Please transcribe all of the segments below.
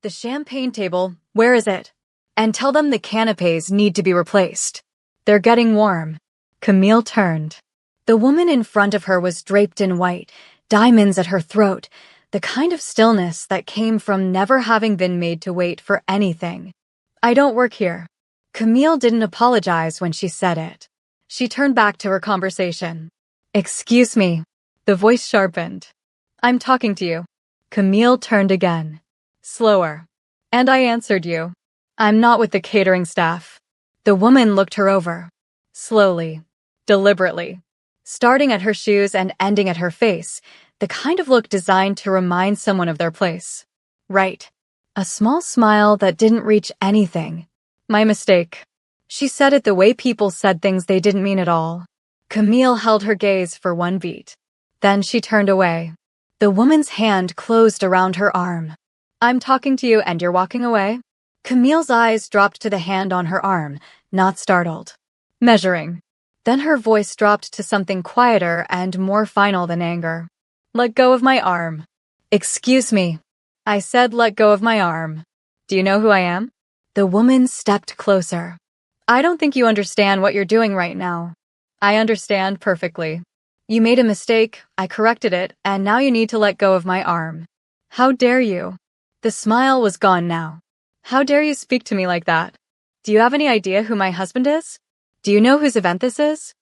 The champagne table, where is it? And tell them the canapes need to be replaced. They're getting warm. Camille turned. The woman in front of her was draped in white, diamonds at her throat, the kind of stillness that came from never having been made to wait for anything. I don't work here. Camille didn't apologize when she said it. She turned back to her conversation. Excuse me. The voice sharpened. I'm talking to you. Camille turned again. Slower. And I answered you. I'm not with the catering staff. The woman looked her over. Slowly. Deliberately. Starting at her shoes and ending at her face, the kind of look designed to remind someone of their place. Right. A small smile that didn't reach anything. My mistake. She said it the way people said things they didn't mean at all. Camille held her gaze for one beat. Then she turned away. The woman's hand closed around her arm. I'm talking to you and you're walking away? Camille's eyes dropped to the hand on her arm, not startled. Measuring. Then her voice dropped to something quieter and more final than anger. Let go of my arm. Excuse me. I said let go of my arm. Do you know who I am? The woman stepped closer. I don't think you understand what you're doing right now. I understand perfectly. You made a mistake, I corrected it, and now you need to let go of my arm. How dare you? The smile was gone now. How dare you speak to me like that? Do you have any idea who my husband is? Do you know whose event this is?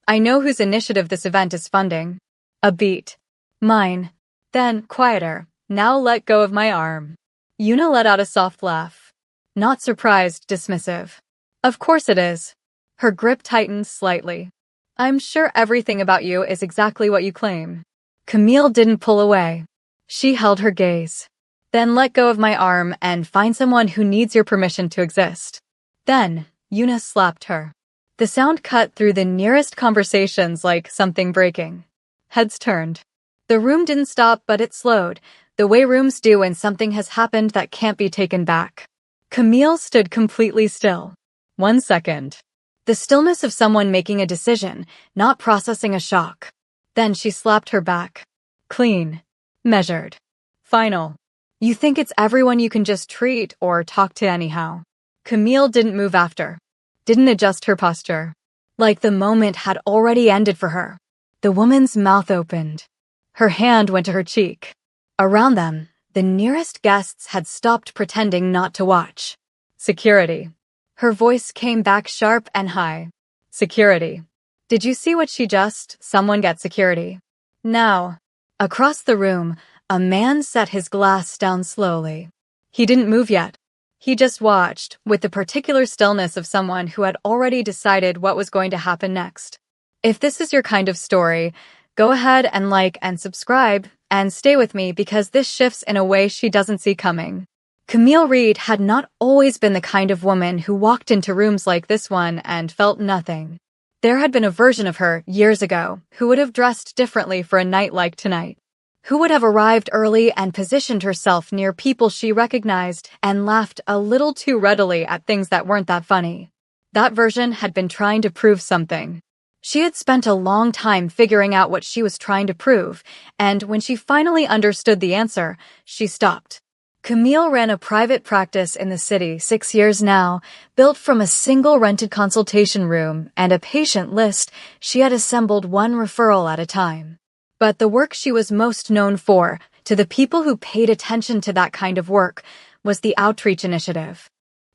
I know whose initiative this event is funding. A beat. Mine. Then, quieter. Now let go of my arm. Yuna let out a soft laugh. Not surprised, dismissive. Of course it is. Her grip tightened slightly. I'm sure everything about you is exactly what you claim. Camille didn't pull away. She held her gaze. Then let go of my arm and find someone who needs your permission to exist. Then, Yuna slapped her. The sound cut through the nearest conversations like something breaking. Heads turned. The room didn't stop, but it slowed, the way rooms do when something has happened that can't be taken back. Camille stood completely still. 1 second. The stillness of someone making a decision, not processing a shock. Then she slapped her back. Clean. Measured. Final. You think it's everyone you can just treat or talk to anyhow. Camille didn't move after. Didn't adjust her posture. Like the moment had already ended for her. The woman's mouth opened. Her hand went to her cheek. Around them, the nearest guests had stopped pretending not to watch. Security. Her voice came back sharp and high. Security. Did you see what she just? Someone get security. Now. Across the room, a man set his glass down slowly. He didn't move yet. He just watched, with the particular stillness of someone who had already decided what was going to happen next. If this is your kind of story, go ahead and like and subscribe, and stay with me because this shifts in a way she doesn't see coming. Camille Reed had not always been the kind of woman who walked into rooms like this one and felt nothing. There had been a version of her, years ago, who would have dressed differently for a night like tonight. Who would have arrived early and positioned herself near people she recognized and laughed a little too readily at things that weren't that funny. That version had been trying to prove something. She had spent a long time figuring out what she was trying to prove, and when she finally understood the answer, she stopped. Camille ran a private practice in the city 6 years now, built from a single rented consultation room and a patient list. She had assembled one referral at a time. But the work she was most known for, to the people who paid attention to that kind of work, was the outreach initiative.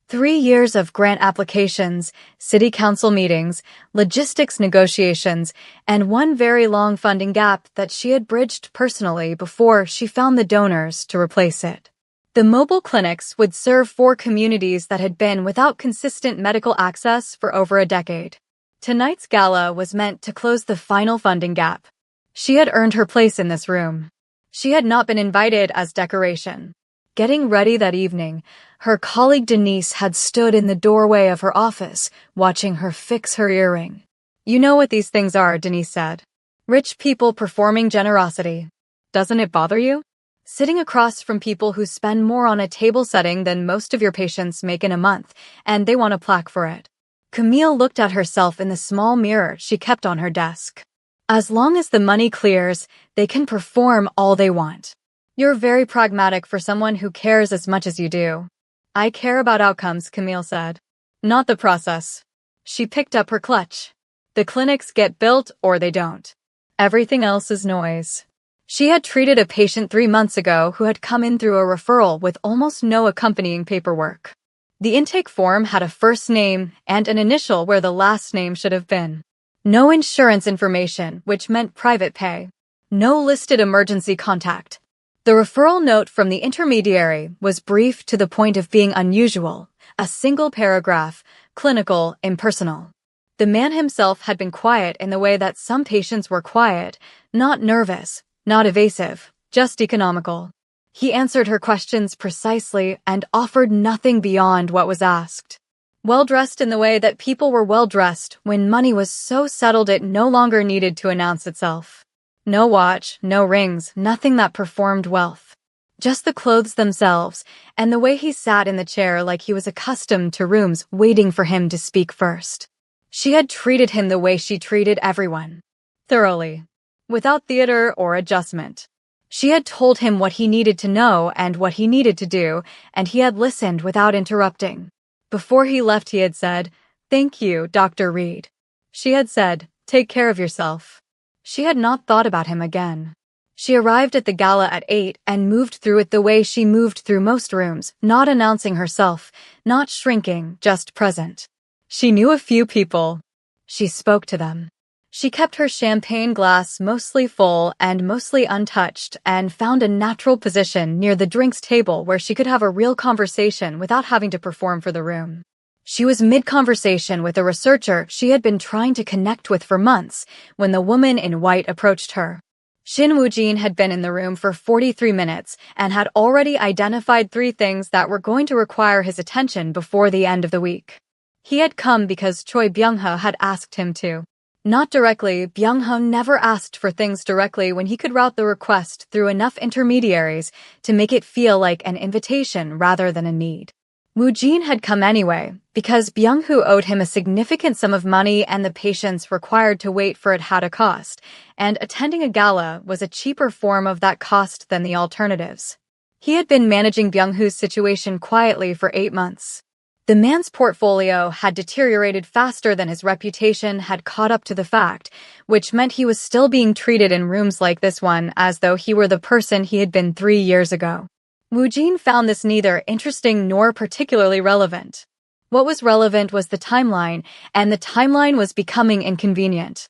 3 years of grant applications, city council meetings, logistics negotiations, and one very long funding gap that she had bridged personally before she found the donors to replace it. The mobile clinics would serve 4 communities that had been without consistent medical access for over a decade. Tonight's gala was meant to close the final funding gap. She had earned her place in this room. She had not been invited as decoration. Getting ready that evening, her colleague Denise had stood in the doorway of her office, watching her fix her earring. You know what these things are, Denise said. Rich people performing generosity. Doesn't it bother you? Sitting across from people who spend more on a table setting than most of your patients make in a month, and they want a plaque for it. Camille looked at herself in the small mirror she kept on her desk. As long as the money clears, they can perform all they want. You're very pragmatic for someone who cares as much as you do. I care about outcomes, Camille said. Not the process. She picked up her clutch. The clinics get built or they don't. Everything else is noise. She had treated a patient 3 months ago who had come in through a referral with almost no accompanying paperwork. The intake form had a first name and an initial where the last name should have been. No insurance information, which meant private pay. No listed emergency contact. The referral note from the intermediary was brief to the point of being unusual, a single paragraph, clinical, impersonal. The man himself had been quiet in the way that some patients were quiet, not nervous, not evasive, just economical. He answered her questions precisely and offered nothing beyond what was asked. Well-dressed in the way that people were well-dressed when money was so settled it no longer needed to announce itself. No watch, no rings, nothing that performed wealth. Just the clothes themselves, and the way he sat in the chair like he was accustomed to rooms waiting for him to speak first. She had treated him the way she treated everyone. Thoroughly. Without theater or adjustment. She had told him what he needed to know and what he needed to do, and he had listened without interrupting. Before he left, he had said, "Thank you, Dr. Reed." She had said, "Take care of yourself." She had not thought about him again. She arrived at the gala at 8 and moved through it the way she moved through most rooms, not announcing herself, not shrinking, just present. She knew a few people. She spoke to them. She kept her champagne glass mostly full and mostly untouched and found a natural position near the drinks table where she could have a real conversation without having to perform for the room. She was mid-conversation with a researcher she had been trying to connect with for months when the woman in white approached her. Shin Woojin had been in the room for 43 minutes and had already identified 3 things that were going to require his attention before the end of the week. He had come because Choi Byung-ho had asked him to. Not directly, Byung-ho never asked for things directly when he could route the request through enough intermediaries to make it feel like an invitation rather than a need. Woojin had come anyway, because Byung-ho owed him a significant sum of money and the patients required to wait for it had a cost, and attending a gala was a cheaper form of that cost than the alternatives. He had been managing Byung-ho's situation quietly for 8 months. The man's portfolio had deteriorated faster than his reputation had caught up to the fact, which meant he was still being treated in rooms like this one as though he were the person he had been 3 years ago. Woojin found this neither interesting nor particularly relevant. What was relevant was the timeline, and the timeline was becoming inconvenient.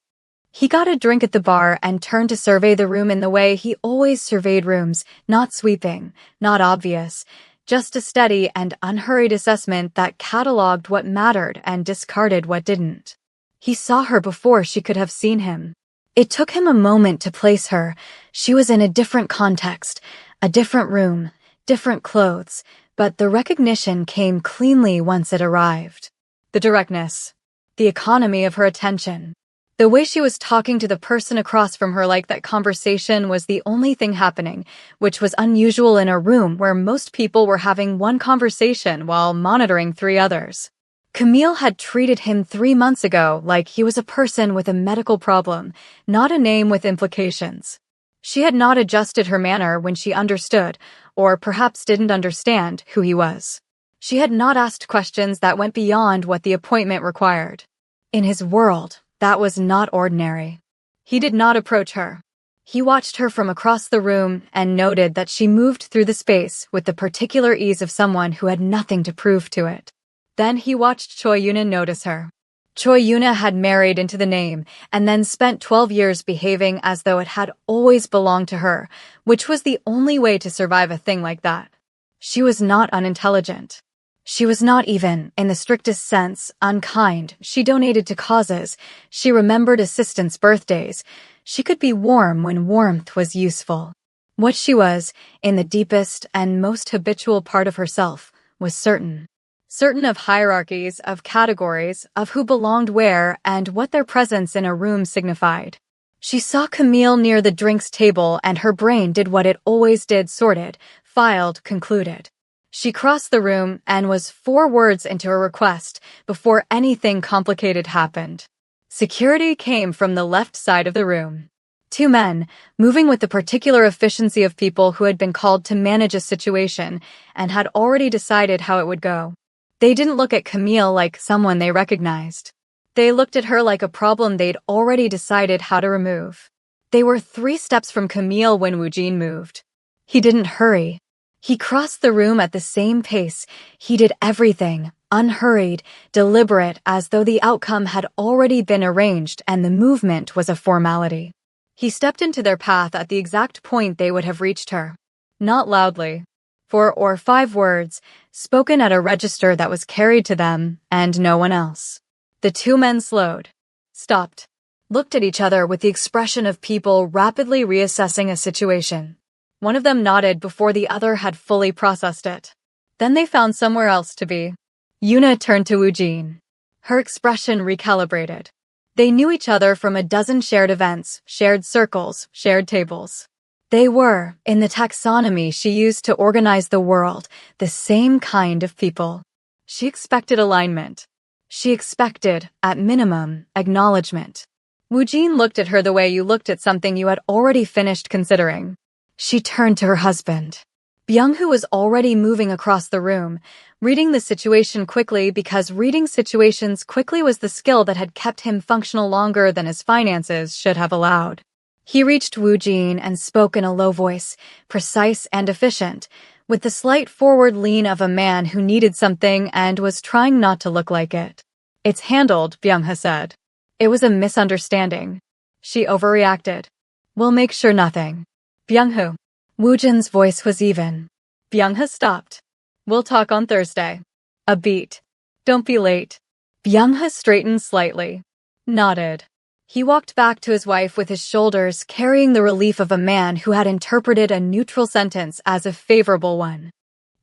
He got a drink at the bar and turned to survey the room in the way he always surveyed rooms, not sweeping, not obvious, just a steady and unhurried assessment that cataloged what mattered and discarded what didn't. He saw her before she could have seen him. It took him a moment to place her. She was in a different context, a different room, different clothes, but the recognition came cleanly once it arrived. The directness, the economy of her attention. The way she was talking to the person across from her like that conversation was the only thing happening, which was unusual in a room where most people were having one conversation while monitoring 3 others. Camille had treated him 3 months ago like he was a person with a medical problem, not a name with implications. She had not adjusted her manner when she understood, or perhaps didn't understand, who he was. She had not asked questions that went beyond what the appointment required. In his world, that was not ordinary. He did not approach her. He watched her from across the room and noted that she moved through the space with the particular ease of someone who had nothing to prove to it. Then he watched Choi Yuna notice her. Choi Yuna had married into the name and then spent 12 years behaving as though it had always belonged to her, which was the only way to survive a thing like that. She was not unintelligent. She was not even, in the strictest sense, unkind. She donated to causes. She remembered assistants' birthdays. She could be warm when warmth was useful. What she was, in the deepest and most habitual part of herself, was certain. Certain of hierarchies, of categories, of who belonged where and what their presence in a room signified. She saw Camille near the drinks table and her brain did what it always did, sorted, filed, concluded. She crossed the room and was 4 words into her request before anything complicated happened. Security came from the left side of the room. Two men, moving with the particular efficiency of people who had been called to manage a situation and had already decided how it would go. They didn't look at Camille like someone they recognized. They looked at her like a problem they'd already decided how to remove. They were 3 steps from Camille when Woojin moved. He didn't hurry. He crossed the room at the same pace. He did everything, unhurried, deliberate, as though the outcome had already been arranged and the movement was a formality. He stepped into their path at the exact point they would have reached her. Not loudly. 4 or 5 words, spoken at a register that was carried to them and no one else. The 2 men slowed, stopped, looked at each other with the expression of people rapidly reassessing a situation. One of them nodded before the other had fully processed it. Then they found somewhere else to be. Yuna turned to Woojin. Her expression recalibrated. They knew each other from a dozen shared events, shared circles, shared tables. They were, in the taxonomy she used to organize the world, the same kind of people. She expected alignment. She expected, at minimum, acknowledgement. Woojin looked at her the way you looked at something you had already finished considering. She turned to her husband. Byung-hoo was already moving across the room, reading the situation quickly because reading situations quickly was the skill that had kept him functional longer than his finances should have allowed. He reached Woojin and spoke in a low voice, precise and efficient, with the slight forward lean of a man who needed something and was trying not to look like it. "It's handled," Byung-hoo said. "It was a misunderstanding." She overreacted. "We'll make sure nothing." "Byung-hoo." Woojin's voice was even. Byung-hoo stopped. "We'll talk on Thursday." A beat. "Don't be late." Byung-hoo straightened slightly. Nodded. He walked back to his wife with his shoulders carrying the relief of a man who had interpreted a neutral sentence as a favorable one.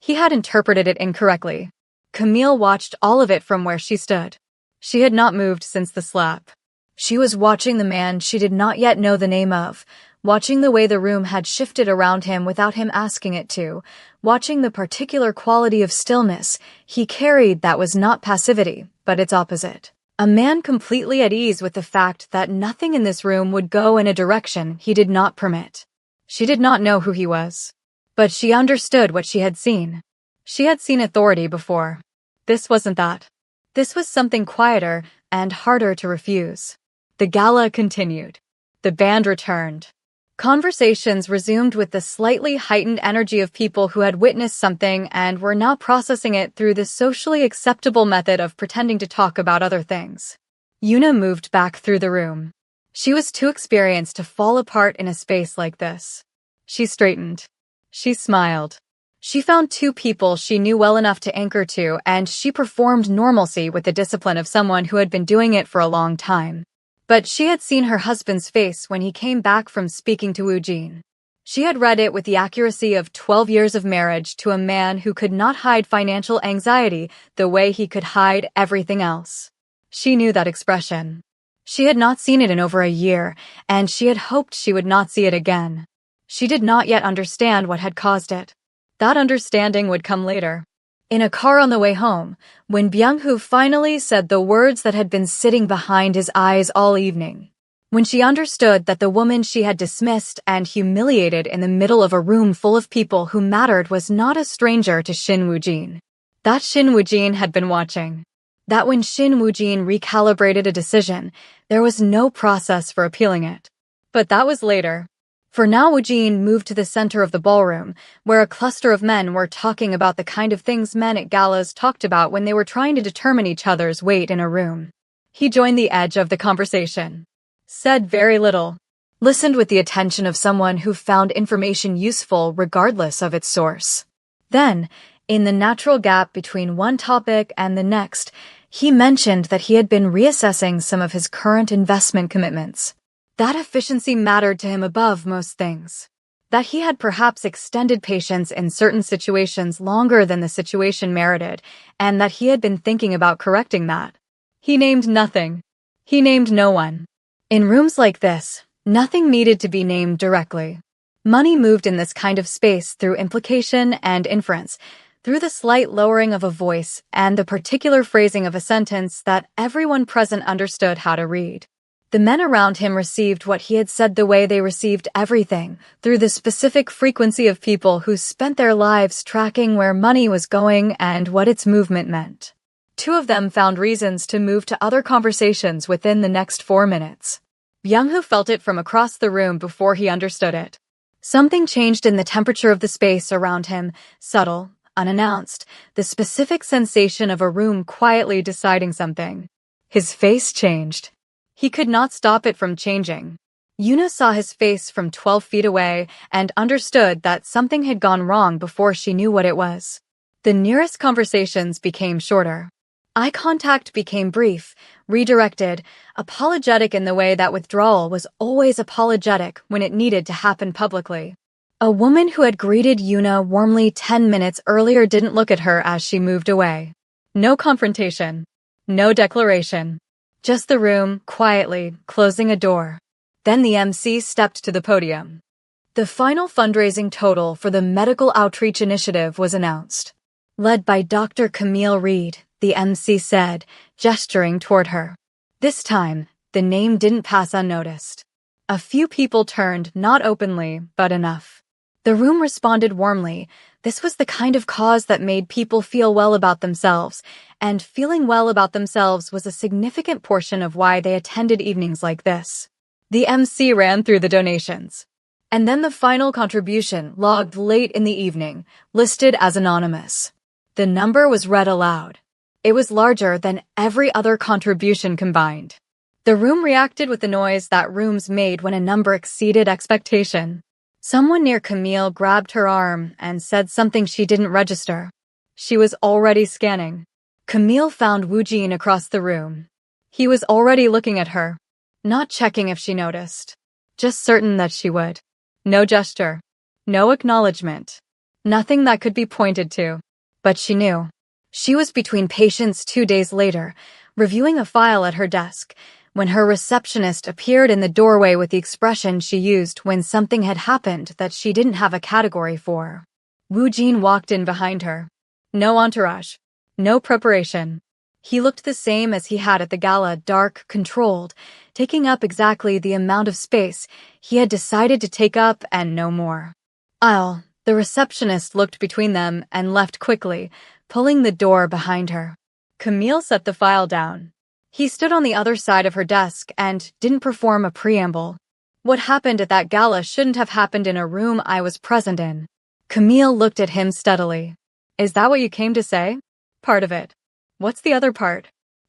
He had interpreted it incorrectly. Camille watched all of it from where she stood. She had not moved since the slap. She was watching the man she did not yet know the name of, watching the way the room had shifted around him without him asking it to, watching the particular quality of stillness he carried that was not passivity, but its opposite. A man completely at ease with the fact that nothing in this room would go in a direction he did not permit. She did not know who he was. But she understood what she had seen. She had seen authority before. This wasn't that. This was something quieter and harder to refuse. The gala continued. The band returned. Conversations resumed with the slightly heightened energy of people who had witnessed something and were now processing it through the socially acceptable method of pretending to talk about other things. Yuna moved back through the room. She was too experienced to fall apart in a space like this. She straightened. She smiled. She found 2 people she knew well enough to anchor to, and she performed normalcy with the discipline of someone who had been doing it for a long time. But she had seen her husband's face when he came back from speaking to Woojin. She had read it with the accuracy of 12 years of marriage to a man who could not hide financial anxiety the way he could hide everything else. She knew that expression. She had not seen it in over a year, and she had hoped she would not see it again. She did not yet understand what had caused it. That understanding would come later. In a car on the way home, when Byung-hoo finally said the words that had been sitting behind his eyes all evening. When she understood that the woman she had dismissed and humiliated in the middle of a room full of people who mattered was not a stranger to Shin Woojin. That Shin Woojin had been watching. That when Shin Woojin recalibrated a decision, there was no process for appealing it. But that was later. For now, Woojin moved to the center of the ballroom, where a cluster of men were talking about the kind of things men at galas talked about when they were trying to determine each other's weight in a room. He joined the edge of the conversation. Said very little. Listened with the attention of someone who found information useful regardless of its source. Then, in the natural gap between one topic and the next, he mentioned that he had been reassessing some of his current investment commitments. That efficiency mattered to him above most things. That he had perhaps extended patience in certain situations longer than the situation merited, and that he had been thinking about correcting that. He named nothing. He named no one. In rooms like this, nothing needed to be named directly. Money moved in this kind of space through implication and inference, through the slight lowering of a voice and the particular phrasing of a sentence that everyone present understood how to read. The men around him received what he had said the way they received everything, through the specific frequency of people who spent their lives tracking where money was going and what its movement meant. Two of them found reasons to move to other conversations within the next 4 minutes. Byung-Hoo felt it from across the room before he understood it. Something changed in the temperature of the space around him, subtle, unannounced, the specific sensation of a room quietly deciding something. His face changed. He could not stop it from changing. Yuna saw his face from 12 feet away and understood that something had gone wrong before she knew what it was. The nearest conversations became shorter. Eye contact became brief, redirected, apologetic in the way that withdrawal was always apologetic when it needed to happen publicly. A woman who had greeted Yuna warmly 10 minutes earlier didn't look at her as she moved away. No confrontation. No declaration. Just the room, quietly, closing a door. Then the MC stepped to the podium. The final fundraising total for the Medical Outreach Initiative was announced. Led by Dr. Camille Reed, the MC said, gesturing toward her. This time, the name didn't pass unnoticed. A few people turned, not openly, but enough. The room responded warmly. This was the kind of cause that made people feel well about themselves, and feeling well about themselves was a significant portion of why they attended evenings like this. The MC ran through the donations. And then the final contribution, logged late in the evening, listed as anonymous. The number was read aloud. It was larger than every other contribution combined. The room reacted with the noise that rooms made when a number exceeded expectation. Someone near Camille grabbed her arm and said something she didn't register. She was already scanning. Camille found Woo Jin across the room. He was already looking at her, not checking if she noticed, just certain that she would. No gesture, no acknowledgement, nothing that could be pointed to. But she knew. She was between patients 2 days later, reviewing a file at her desk, when her receptionist appeared in the doorway with the expression she used when something had happened that she didn't have a category for. Woo Jin walked in behind her. No entourage. No preparation. He looked the same as he had at the gala, dark, controlled, taking up exactly the amount of space he had decided to take up and no more. The receptionist looked between them and left quickly, pulling the door behind her. Camille set the file down. He stood on the other side of her desk and didn't perform a preamble. What happened at that gala shouldn't have happened in a room I was present in. Camille looked at him steadily. Is that what you came to say? Part of it. What's the other part?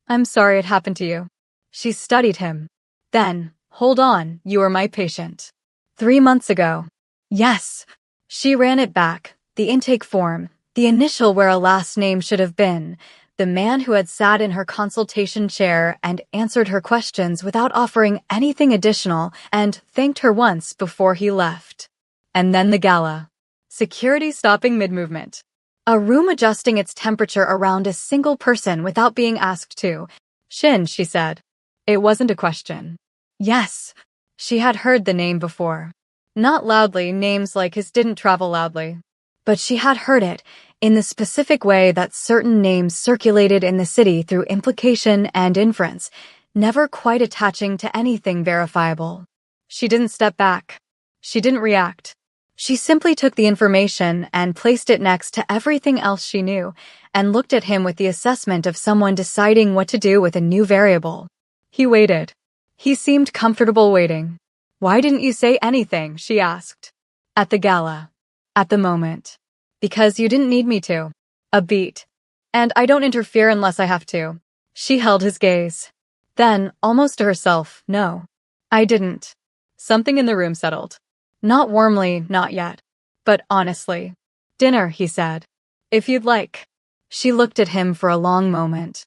I'm sorry it happened to you. She studied him. Then, hold on, you were my patient. 3 months ago. Yes. She ran it back, the intake form, the initial where a last name should have been, the man who had sat in her consultation chair and answered her questions without offering anything additional and thanked her once before he left. And then the gala. Security stopping mid-movement. A room adjusting its temperature around a single person without being asked to. Shin, she said. It wasn't a question. Yes. She had heard the name before. Not loudly, names like his didn't travel loudly. But she had heard it, in the specific way that certain names circulated in the city through implication and inference, never quite attaching to anything verifiable. She didn't step back. She didn't react. She simply took the information and placed it next to everything else she knew, and looked at him with the assessment of someone deciding what to do with a new variable. He waited. He seemed comfortable waiting. Why didn't you say anything? She asked. At the gala. At the moment. Because you didn't need me to. A beat. And I don't interfere unless I have to. She held his gaze. Then, almost to herself, no. I didn't. Something in the room settled. Not warmly, not yet. But honestly. Dinner, he said. If you'd like. She looked at him for a long moment.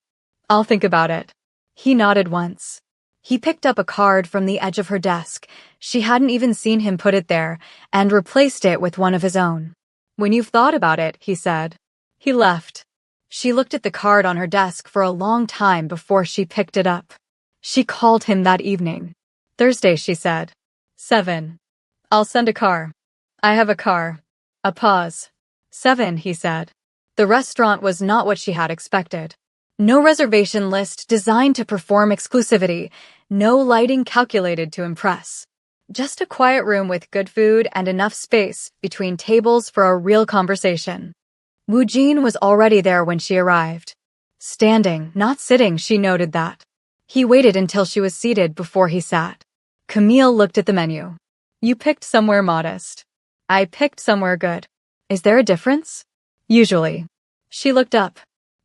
I'll think about it. He nodded once. He picked up a card from the edge of her desk. She hadn't even seen him put it there, and replaced it with one of his own. When you've thought about it, he said. He left. She looked at the card on her desk for a long time before she picked it up. She called him that evening. Thursday, she said. 7. I'll send a car. I have a car. A pause. 7, he said. The restaurant was not what she had expected. No reservation list designed to perform exclusivity, no lighting calculated to impress. Just a quiet room with good food and enough space between tables for a real conversation. Wu Jin was already there when she arrived. Standing, not sitting, she noted that. He waited until she was seated before he sat. Camille looked at the menu. You picked somewhere modest. I picked somewhere good. Is there a difference? Usually. She looked up.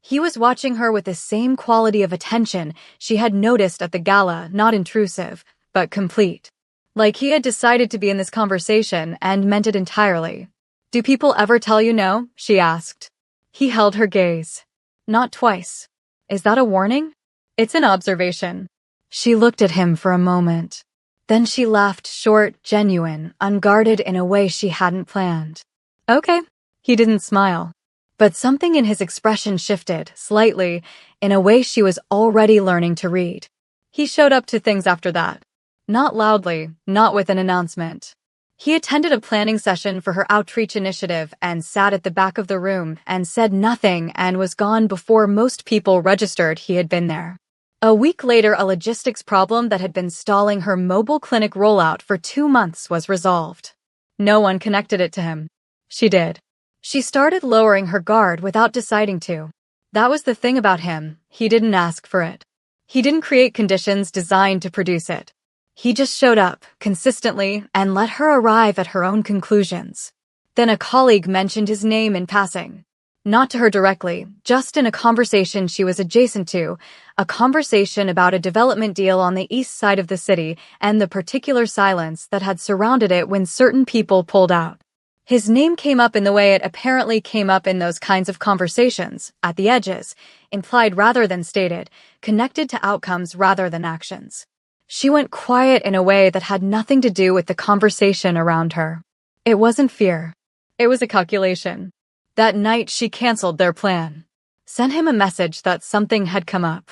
He was watching her with the same quality of attention she had noticed at the gala, not intrusive, but complete. Like he had decided to be in this conversation and meant it entirely. Do people ever tell you no? She asked. He held her gaze. Not twice. Is that a warning? It's an observation. She looked at him for a moment. Then she laughed, short, genuine, unguarded in a way she hadn't planned. Okay. He didn't smile. But something in his expression shifted, slightly, in a way she was already learning to read. He showed up to things after that. Not loudly, not with an announcement. He attended a planning session for her outreach initiative and sat at the back of the room and said nothing and was gone before most people registered he had been there. A week later, a logistics problem that had been stalling her mobile clinic rollout for 2 months was resolved. No one connected it to him. She did. She started lowering her guard without deciding to. That was the thing about him, he didn't ask for it. He didn't create conditions designed to produce it. He just showed up, consistently, and let her arrive at her own conclusions. Then a colleague mentioned his name in passing. Not to her directly, just in a conversation she was adjacent to, a conversation about a development deal on the east side of the city and the particular silence that had surrounded it when certain people pulled out. His name came up in the way it apparently came up in those kinds of conversations, at the edges, implied rather than stated, connected to outcomes rather than actions. She went quiet in a way that had nothing to do with the conversation around her. It wasn't fear. It was a calculation. That night she canceled their plan. Sent him a message that something had come up.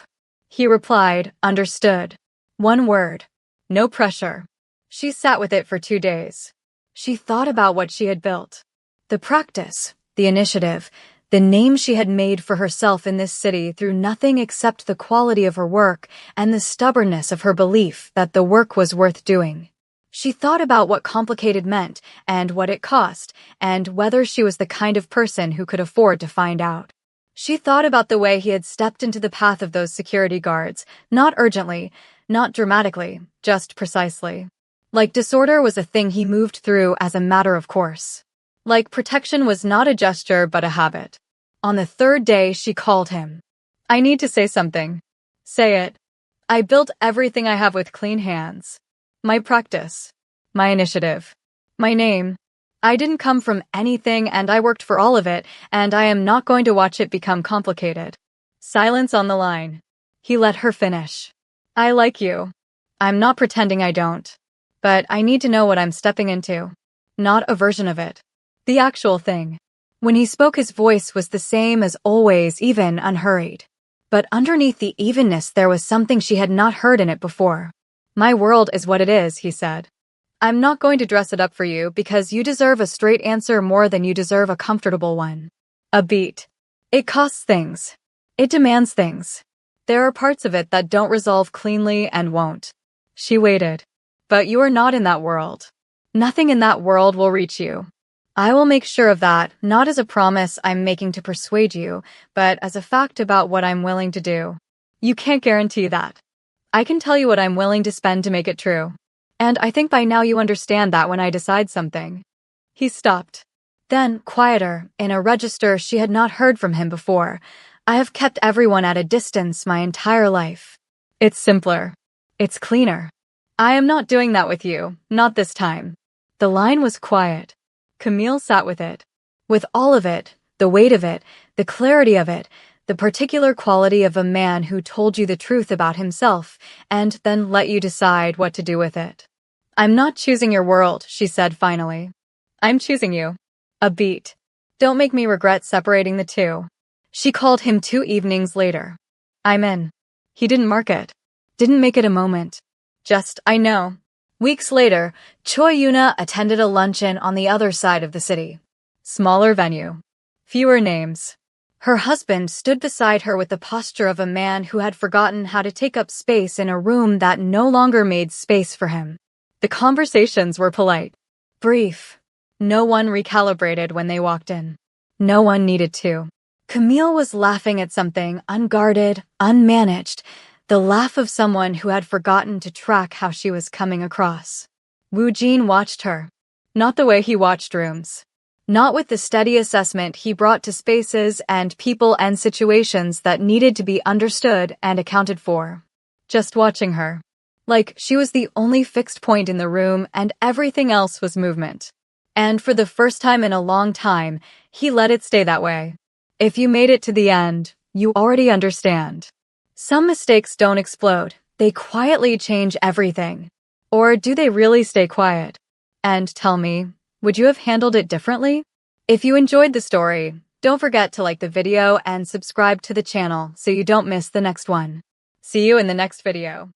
He replied, understood. One word. No pressure. She sat with it for 2 days. She thought about what she had built. The practice, the initiative, the name she had made for herself in this city through nothing except the quality of her work and the stubbornness of her belief that the work was worth doing. She thought about what complicated meant and what it cost and whether she was the kind of person who could afford to find out. She thought about the way he had stepped into the path of those security guards, not urgently, not dramatically, just precisely. Like disorder was a thing he moved through as a matter of course. Like protection was not a gesture but a habit. On the 3rd day, she called him. I need to say something. Say it. I built everything I have with clean hands. My practice. My initiative. My name. I didn't come from anything and I worked for all of it, and I am not going to watch it become complicated. Silence on the line. He let her finish. I like you. I'm not pretending I don't. But I need to know what I'm stepping into. Not a version of it. The actual thing. When he spoke, his voice was the same as always, even unhurried. But underneath the evenness there was something she had not heard in it before. My world is what it is, he said. I'm not going to dress it up for you because you deserve a straight answer more than you deserve a comfortable one. A beat. It costs things. It demands things. There are parts of it that don't resolve cleanly and won't. She waited. But you are not in that world. Nothing in that world will reach you. I will make sure of that, not as a promise I'm making to persuade you, but as a fact about what I'm willing to do. You can't guarantee that. I can tell you what I'm willing to spend to make it true. And I think by now you understand that when I decide something. He stopped. Then, quieter, in a register she had not heard from him before, I have kept everyone at a distance my entire life. It's simpler. It's cleaner. I am not doing that with you, not this time. The line was quiet. Camille sat with it. With all of it, the weight of it, the clarity of it, the particular quality of a man who told you the truth about himself and then let you decide what to do with it. I'm not choosing your world, she said finally. I'm choosing you. A beat. Don't make me regret separating the two. She called him 2 evenings later. I'm in. He didn't mark it. Didn't make it a moment. Just, I know. Weeks later, Choi Yuna attended a luncheon on the other side of the city. Smaller venue. Fewer names. Her husband stood beside her with the posture of a man who had forgotten how to take up space in a room that no longer made space for him. The conversations were polite, brief. No one recalibrated when they walked in. No one needed to. Camille was laughing at something, unguarded, unmanaged, the laugh of someone who had forgotten to track how she was coming across. Wu Jin watched her. Not the way he watched rooms. Not with the steady assessment he brought to spaces and people and situations that needed to be understood and accounted for. Just watching her. Like she was the only fixed point in the room and everything else was movement. And for the first time in a long time, he let it stay that way. If you made it to the end, you already understand. Some mistakes don't explode. They quietly change everything. Or do they really stay quiet? And tell me, would you have handled it differently? If you enjoyed the story, don't forget to like the video and subscribe to the channel so you don't miss the next one. See you in the next video.